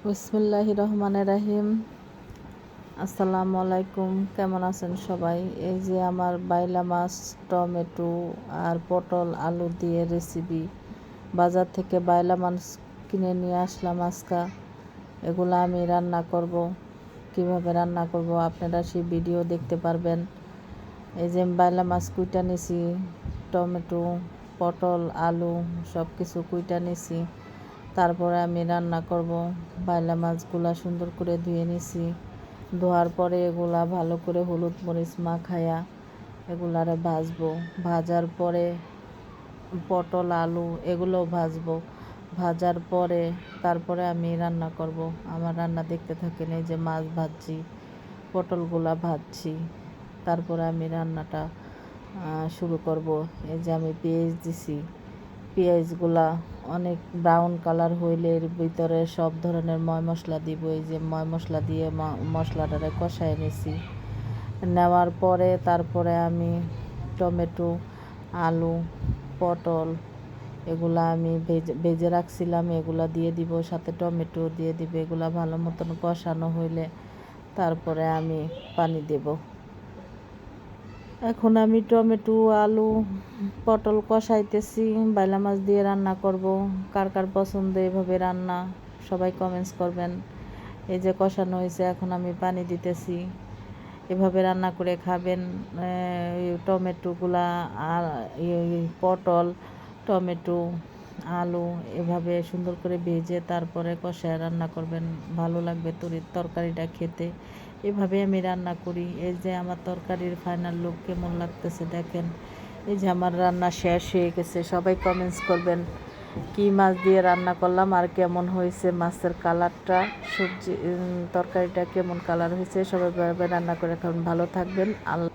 বিসমিল্লাহির রহমানির রহিম। আসসালামু আলাইকুম। কেমন আছেন সবাই? এই যে আমার বাইলা মাছ, টমেটো আর পটল আলু দিয়ে রেসিপি। বাজার থেকে বাইলা মাছ কিনে নিয়ে আসলাম আজকে। এগুলো আমি রান্না করব। কিভাবে রান্না করব আপনারা সেই ভিডিও দেখতে পারবেন। এই যে বাইলা মাছ কুইটা নিছি, টমেটো, পটল, আলু সব কিছু কুইটা নিছি। তারপরে আমি রান্না করব। বাইলা মাছগুলা সুন্দর করে ধুয়ে নিছি। ধোয়ার পরে এগুলা ভালো করে হলুদ মরিচ মাখায়া এগুলারে ভাজবো। ভাজার পরে পটল আলু এগুলোও ভাজবো। ভাজার পরে তারপরে আমি রান্না করব। আমার রান্না দেখতে থাকেন। এই যে মাছ ভাজছি, পটলগুলা ভাজছি, তারপরে আমি রান্নাটা শুরু করব। এই যে আমি পেঁয়াজ দিছি, পেঁয়াজগুলা অনেক ব্রাউন কালার হইলে এর ভিতরে সব ধরনের ময় মশলা দিব। এই যে ময় মশলা দিয়ে মশলাটারে কষায় নিছি। নেওয়ার পরে তারপরে আমি টমেটো, আলু, পটল এগুলা আমি ভেজে রাখছিলাম, এগুলা দিয়ে দিব, সাথে টমেটো দিয়ে দিব। এগুলা ভালো মতন কষানো হইলে তারপরে আমি পানি দেব। এখন আমি টমেটো, আলু, পটল কষাইতেছি। বাইলা মাছ দিয়ে রান্না করব। কার কার পছন্দ এভাবে রান্না সবাই কমেন্টস করবেন। এই যে কষানো হয়েছে, এখন আমি পানি দিতেছি। এভাবে রান্না করে খাবেন। টমেটোগুলা আর পটল, টমেটো, আলু এভাবে সুন্দর করে ভেজে তারপরে কষায় রান্না করবেন। ভালো লাগবে তরকারিটা খেতে। এভাবে আমি রান্না করি। এই যে আমার তরকারির ফাইনাল লুক কেমন লাগতেছে দেখেন। এই যে আমার রান্না শেষ হয়ে গেছে। সবাই কমেন্টস করবেন কি মাছ দিয়ে রান্না করলাম আর কেমন হয়েছে, মাছের কালারটা, সবজি তরকারিটা কেমন কালার হয়েছে। সবাই রান্না করে খাবেন। ভালো থাকবেন। আল্লাহ।